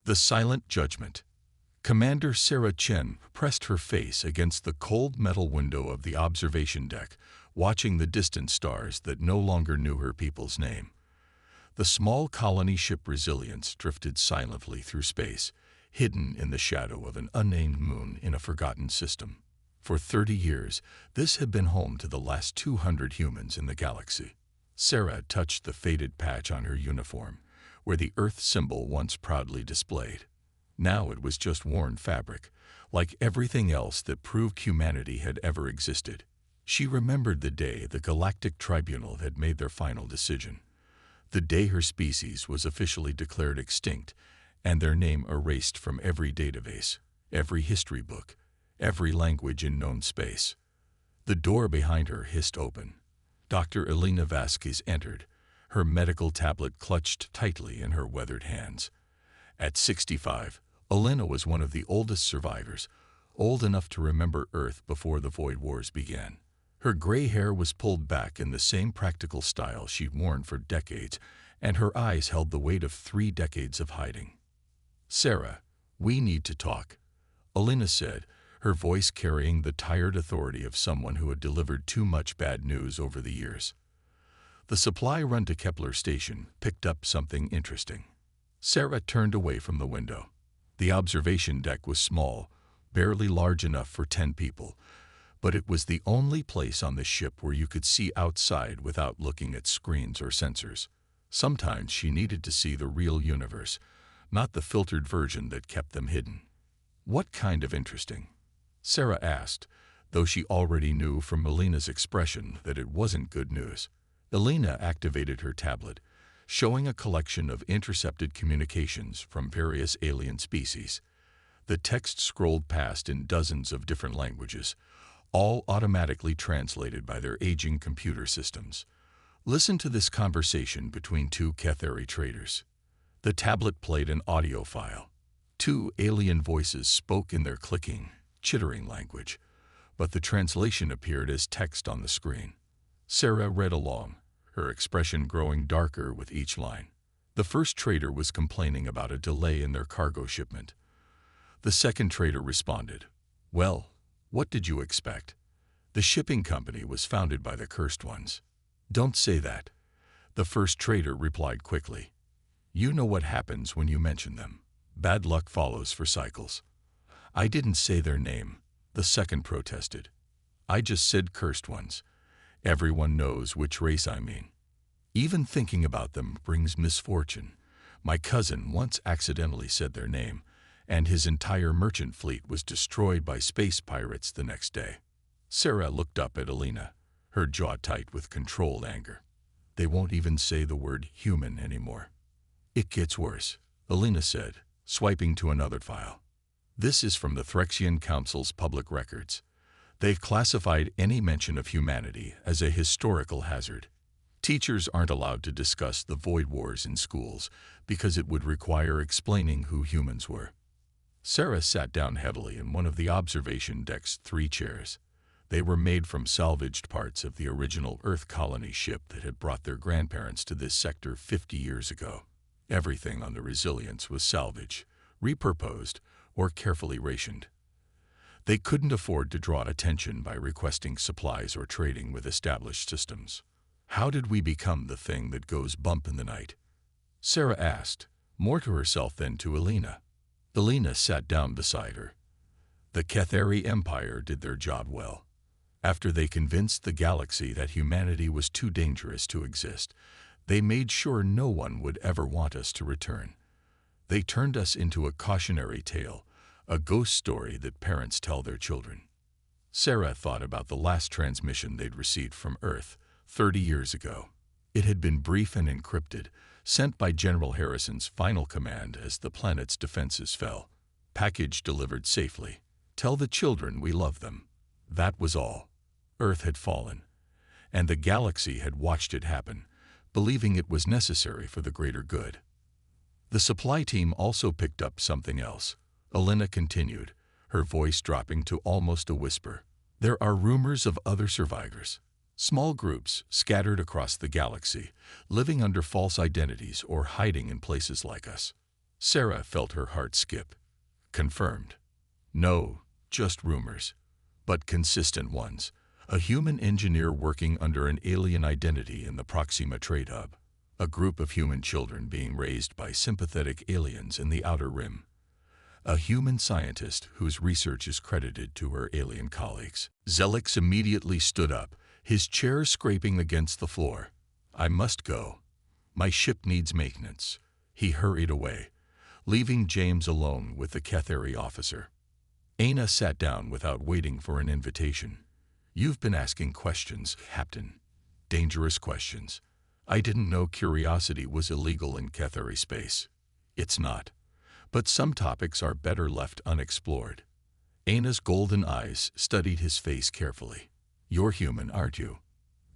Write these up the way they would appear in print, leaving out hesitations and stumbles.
The Silent Judgment. Commander Sarah Chen pressed her face against the cold metal window of the observation deck, watching the distant stars that no longer knew her people's name. The small colony ship Resilience drifted silently through space, hidden in the shadow of an unnamed moon in a forgotten system. For 30 years, this had been home to the last 200 humans in the galaxy. Sarah touched the faded patch on her uniform, where the Earth symbol once proudly displayed. Now it was just worn fabric, like everything else that proved humanity had ever existed. She remembered the day the Galactic Tribunal had made their final decision, the day her species was officially declared extinct and their name erased from every database, every history book, every language in known space. The door behind her hissed open. Dr. Elena Vasquez entered, her medical tablet clutched tightly in her weathered hands. At 65, Elena was one of the oldest survivors, old enough to remember Earth before the Void Wars began. Her gray hair was pulled back in the same practical style she'd worn for decades, and her eyes held the weight of 3 decades of hiding. "Sarah, we need to talk," Elena said, her voice carrying the tired authority of someone who had delivered too much bad news over the years. The supply run to Kepler Station picked up something interesting. Sarah turned away from the window. The observation deck was small, barely large enough for 10 people, but it was the only place on the ship where you could see outside without looking at screens or sensors. Sometimes she needed to see the real universe, not the filtered version that kept them hidden. "What kind of interesting?" Sarah asked, though she already knew from Elena's expression that it wasn't good news. Elena activated her tablet, showing a collection of intercepted communications from various alien species. The text scrolled past in dozens of different languages, all automatically translated by their aging computer systems. Listen to this conversation between 2 Cathari traders. The tablet played an audio file. 2 alien voices spoke in their clicking, chittering language, but the translation appeared as text on the screen. Sarah read along, her expression growing darker with each line. The first trader was complaining about a delay in their cargo shipment. The second trader responded, "Well, what did you expect? The shipping company was founded by the Cursed Ones." "Don't say that," the first trader replied quickly. "You know what happens when you mention them. Bad luck follows for cycles." "I didn't say their name," the second protested. "I just said Cursed Ones. Everyone knows which race I mean. Even thinking about them brings misfortune. My cousin once accidentally said their name, and his entire merchant fleet was destroyed by space pirates the next day." Sarah looked up at Elena, her jaw tight with controlled anger. "They won't even say the word human anymore." "It gets worse," Elena said, swiping to another file. "This is from the Threxian Council's public records. They've classified any mention of humanity as a historical hazard. Teachers aren't allowed to discuss the Void Wars in schools because it would require explaining who humans were." Sarah sat down heavily in one of the observation deck's 3 chairs. They were made from salvaged parts of the original Earth colony ship that had brought their grandparents to this sector 50 years ago. Everything on the Resilience was salvaged, repurposed, or carefully rationed. They couldn't afford to draw attention by requesting supplies or trading with established systems. "How did we become the thing that goes bump in the night?" Sarah asked, more to herself than to Elena. Elena sat down beside her. "The Cathari Empire did their job well. After they convinced the galaxy that humanity was too dangerous to exist, they made sure no one would ever want us to return. They turned us into a cautionary tale, a ghost story that parents tell their children." Sarah thought about the last transmission they'd received from Earth 30 years ago. It had been brief and encrypted, sent by General Harrison's final command as the planet's defenses fell. "Package delivered safely. Tell the children we love them." That was all. Earth had fallen, and the galaxy had watched it happen, believing it was necessary for the greater good. The supply team also picked up something else. Elena continued, her voice dropping to almost a whisper. "There are rumors of other survivors. Small groups scattered across the galaxy, living under false identities or hiding in places like us. Sarah felt her heart skip. Confirmed. No, just rumors. But consistent ones. A human engineer working under an alien identity in the Proxima Trade Hub. A group of human children being raised by sympathetic aliens in the Outer Rim. A human scientist whose research is credited to her alien colleagues. Zelix immediately stood up, his chair scraping against the floor. I must go. My ship needs maintenance. He hurried away, leaving James alone with the Ketheri officer. Aina sat down without waiting for an invitation. You've been asking questions, Captain. Dangerous questions. I didn't know curiosity was illegal in Ketheri space. It's not. But some topics are better left unexplored. Aina's golden eyes studied his face carefully. You're human, aren't you?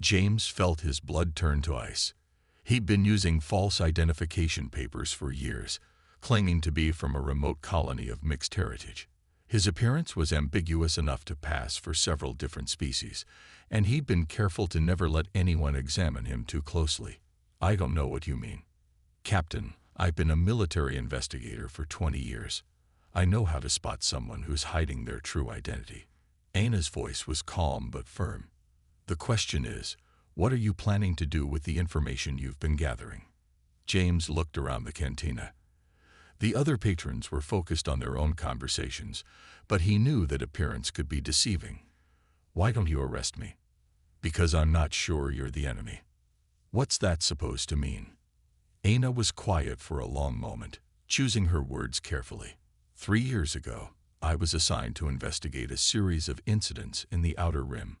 James felt his blood turn to ice. He'd been using false identification papers for years, claiming to be from a remote colony of mixed heritage. His appearance was ambiguous enough to pass for several different species, and he'd been careful to never let anyone examine him too closely. I don't know what you mean. Captain, I've been a military investigator for 20 years. I know how to spot someone who's hiding their true identity. Aina's voice was calm but firm. The question is, what are you planning to do with the information you've been gathering? James looked around the cantina. The other patrons were focused on their own conversations, but he knew that appearance could be deceiving. Why don't you arrest me? Because I'm not sure you're the enemy. What's that supposed to mean? Aina was quiet for a long moment, choosing her words carefully. 3 years ago, I was assigned to investigate a series of incidents in the Outer Rim.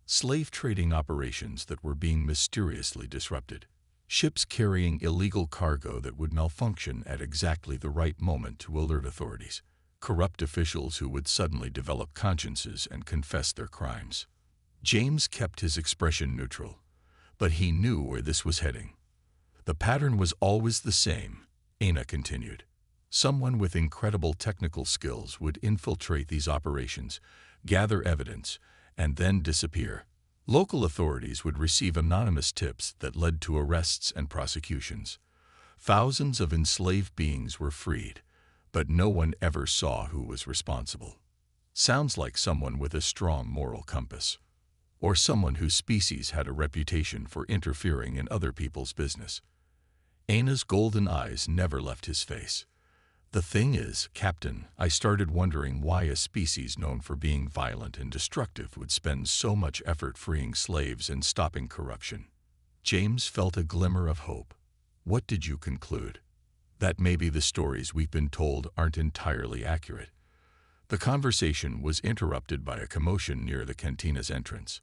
Slave trading operations that were being mysteriously disrupted. Ships carrying illegal cargo that would malfunction at exactly the right moment to alert authorities. Corrupt officials who would suddenly develop consciences and confess their crimes. James kept his expression neutral, but he knew where this was heading. The pattern was always the same, Aina continued. Someone with incredible technical skills would infiltrate these operations, gather evidence, and then disappear. Local authorities would receive anonymous tips that led to arrests and prosecutions. Thousands of enslaved beings were freed, but no one ever saw who was responsible. Sounds like someone with a strong moral compass, or someone whose species had a reputation for interfering in other people's business. Aina's golden eyes never left his face. The thing is, Captain, I started wondering why a species known for being violent and destructive would spend so much effort freeing slaves and stopping corruption. James felt a glimmer of hope. What did you conclude? That maybe the stories we've been told aren't entirely accurate. The conversation was interrupted by a commotion near the cantina's entrance.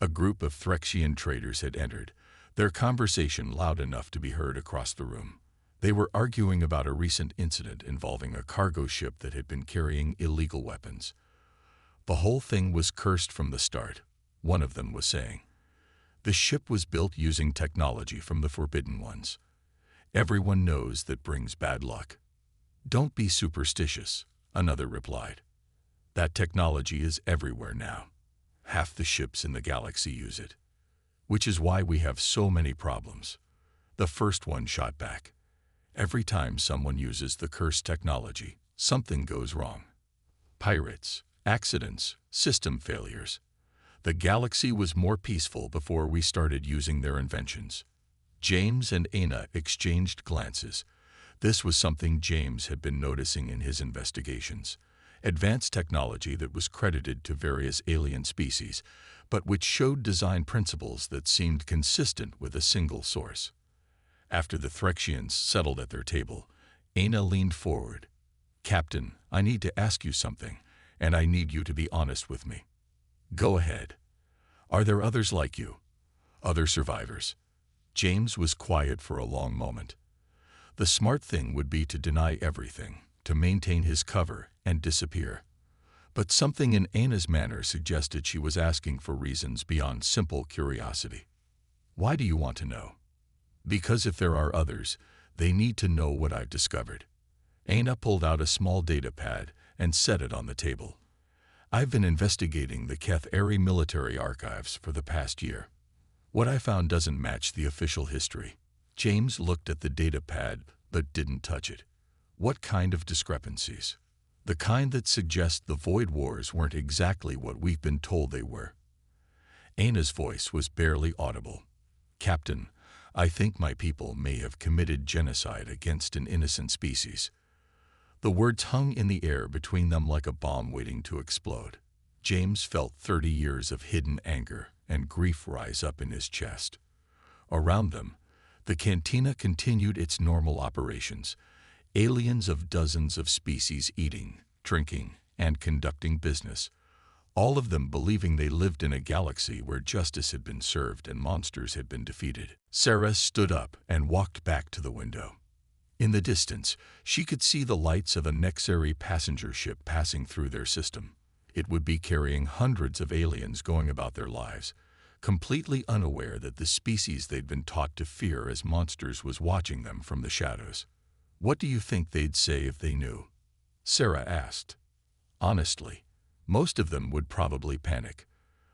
A group of Threxian traders had entered, their conversation loud enough to be heard across the room. They were arguing about a recent incident involving a cargo ship that had been carrying illegal weapons. The whole thing was cursed from the start, one of them was saying. The ship was built using technology from the Forbidden Ones. Everyone knows that brings bad luck. Don't be superstitious, another replied. That technology is everywhere now. Half the ships in the galaxy use it. Which is why we have so many problems. The first one shot back. Every time someone uses the cursed technology, something goes wrong. Pirates, accidents, system failures. The galaxy was more peaceful before we started using their inventions. James and Aina exchanged glances. This was something James had been noticing in his investigations. Advanced technology that was credited to various alien species, but which showed design principles that seemed consistent with a single source. After the Threxians settled at their table, Aina leaned forward. Captain, I need to ask you something, and I need you to be honest with me. Go ahead. Are there others like you? Other survivors? James was quiet for a long moment. The smart thing would be to deny everything, to maintain his cover and disappear. But something in Aina's manner suggested she was asking for reasons beyond simple curiosity. Why do you want to know? Because if there are others, they need to know what I've discovered. Aina pulled out a small data pad and set it on the table. I've been investigating the Ketheri military archives for the past year. What I found doesn't match the official history. James looked at the data pad but didn't touch it. What kind of discrepancies? The kind that suggest the Void Wars weren't exactly what we've been told they were. Ana's voice was barely audible. Captain, I think my people may have committed genocide against an innocent species. The words hung in the air between them like a bomb waiting to explode. James felt 30 years of hidden anger and grief rise up in his chest. Around them, the cantina continued its normal operations, aliens of dozens of species eating, drinking, and conducting business, all of them believing they lived in a galaxy where justice had been served and monsters had been defeated. Sarah stood up and walked back to the window. In the distance, she could see the lights of a Nexari passenger ship passing through their system. It would be carrying hundreds of aliens going about their lives, completely unaware that the species they'd been taught to fear as monsters was watching them from the shadows. What do you think they'd say if they knew? Sarah asked. Honestly, most of them would probably panic.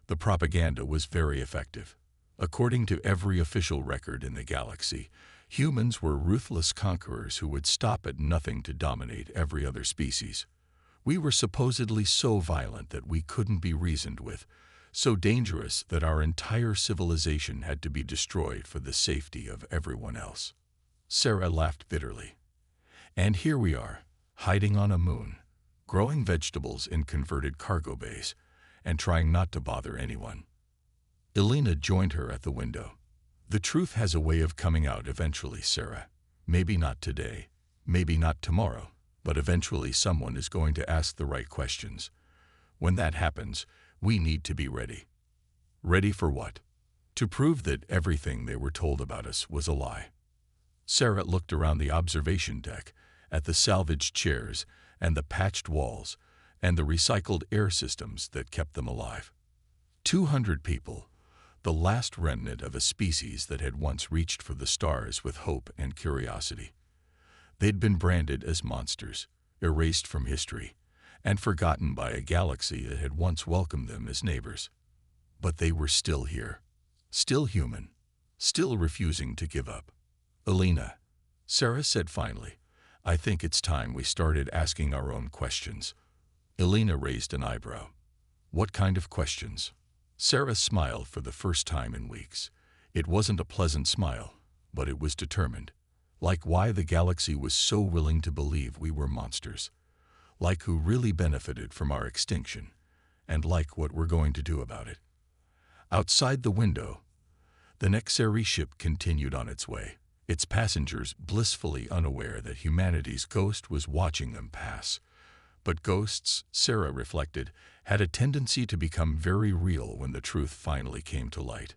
The propaganda was very effective. According to every official record in the galaxy, humans were ruthless conquerors who would stop at nothing to dominate every other species. We were supposedly so violent that we couldn't be reasoned with, so dangerous that our entire civilization had to be destroyed for the safety of everyone else. Sarah laughed bitterly. And here we are, hiding on a moon, growing vegetables in converted cargo bays, and trying not to bother anyone. Elena joined her at the window. The truth has a way of coming out eventually, Sarah. Maybe not today, maybe not tomorrow, but eventually someone is going to ask the right questions. When that happens, we need to be ready. Ready for what? To prove that everything they were told about us was a lie. Sarah looked around the observation deck, at the salvaged chairs and the patched walls and the recycled air systems that kept them alive. 200 people, the last remnant of a species that had once reached for the stars with hope and curiosity. They'd been branded as monsters, erased from history, and forgotten by a galaxy that had once welcomed them as neighbors. But they were still here, still human, still refusing to give up. Elena, Sarah said finally, I think it's time we started asking our own questions. Elena raised an eyebrow. What kind of questions? Sarah smiled for the first time in weeks. It wasn't a pleasant smile, but it was determined. Like why the galaxy was so willing to believe we were monsters. Like who really benefited from our extinction, and like what we're going to do about it. Outside the window, the Nexari ship continued on its way, its passengers blissfully unaware that humanity's ghost was watching them pass. But ghosts, Sarah reflected, had a tendency to become very real when the truth finally came to light.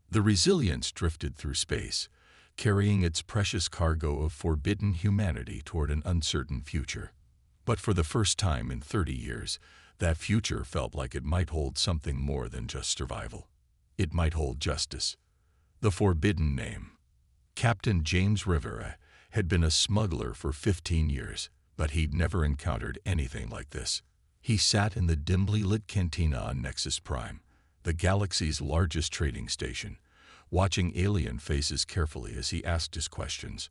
The Resilience drifted through space, carrying its precious cargo of forbidden humanity toward an uncertain future. But for the first time in 30 years, that future felt like it might hold something more than just survival. It might hold justice. The forbidden name. Captain James Rivera had been a smuggler for 15 years, but he'd never encountered anything like this. He sat in the dimly lit cantina on Nexus Prime, the galaxy's largest trading station, watching alien faces carefully as he asked his questions.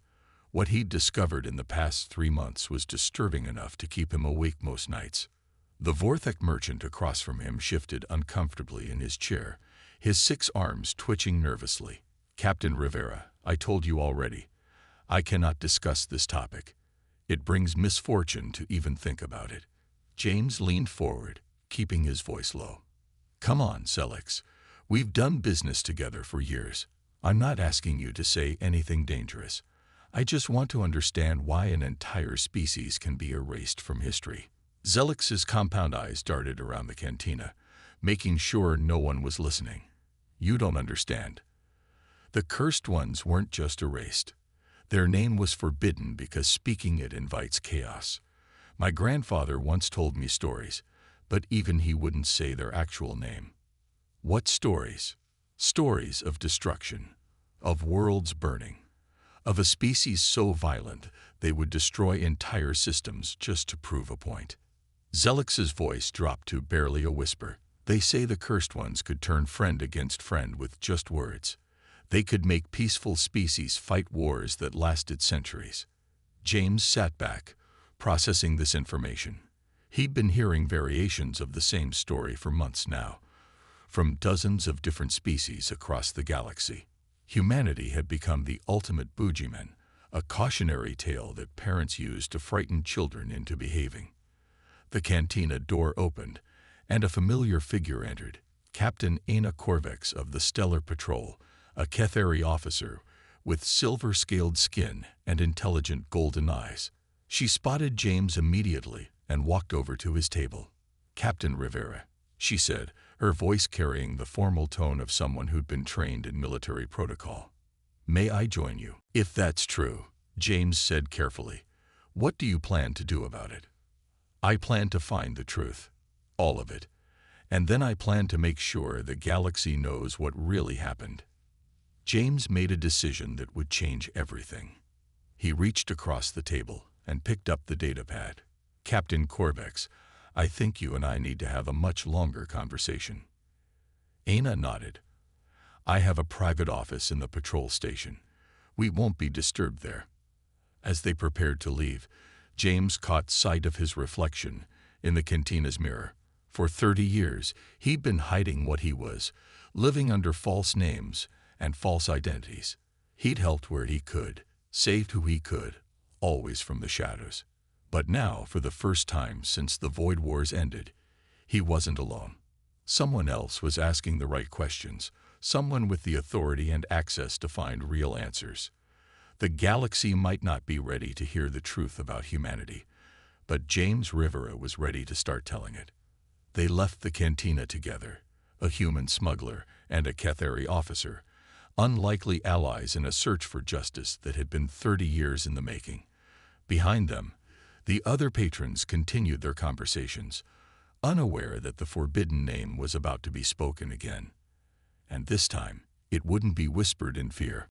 What he'd discovered in the past 3 months was disturbing enough to keep him awake most nights. The Vorthek merchant across from him shifted uncomfortably in his chair, his 6 arms twitching nervously. Captain Rivera, I told you already. I cannot discuss this topic. It brings misfortune to even think about it. James leaned forward, keeping his voice low. Come on, Selix. We've done business together for years. I'm not asking you to say anything dangerous. I just want to understand why an entire species can be erased from history. Zelix's compound eyes darted around the cantina, making sure no one was listening. You don't understand. The cursed ones weren't just erased. Their name was forbidden because speaking it invites chaos. My grandfather once told me stories, but even he wouldn't say their actual name. What stories? Stories of destruction, of worlds burning, of a species so violent they would destroy entire systems just to prove a point. Zelix's voice dropped to barely a whisper. They say the cursed ones could turn friend against friend with just words. They could make peaceful species fight wars that lasted centuries. James sat back, processing this information. He'd been hearing variations of the same story for months now, from dozens of different species across the galaxy. Humanity had become the ultimate boogeyman, a cautionary tale that parents use to frighten children into behaving. The cantina door opened, and a familiar figure entered, Captain Aina Corvex of the Stellar Patrol, a Ketheri officer with silver-scaled skin and intelligent golden eyes. She spotted James immediately and walked over to his table. "Captain Rivera," she said, her voice carrying the formal tone of someone who'd been trained in military protocol. "May I join you?" "If that's true," James said carefully, "what do you plan to do about it?" "I plan to find the truth. All of it. And then I plan to make sure the galaxy knows what really happened." James made a decision that would change everything. He reached across the table and picked up the datapad. "Captain Corvex, I think you and I need to have a much longer conversation." Aina nodded. "I have a private office in the patrol station. We won't be disturbed there." As they prepared to leave, James caught sight of his reflection in the cantina's mirror. For 30 years, he'd been hiding what he was, living under false names and false identities. He'd helped where he could, saved who he could, always from the shadows. But now, for the first time since the Void Wars ended, he wasn't alone. Someone else was asking the right questions, someone with the authority and access to find real answers. The galaxy might not be ready to hear the truth about humanity, but James Rivera was ready to start telling it. They left the cantina together, a human smuggler and a Ketheri officer, unlikely allies in a search for justice that had been 30 years in the making. Behind them, the other patrons continued their conversations, unaware that the forbidden name was about to be spoken again. And this time, it wouldn't be whispered in fear.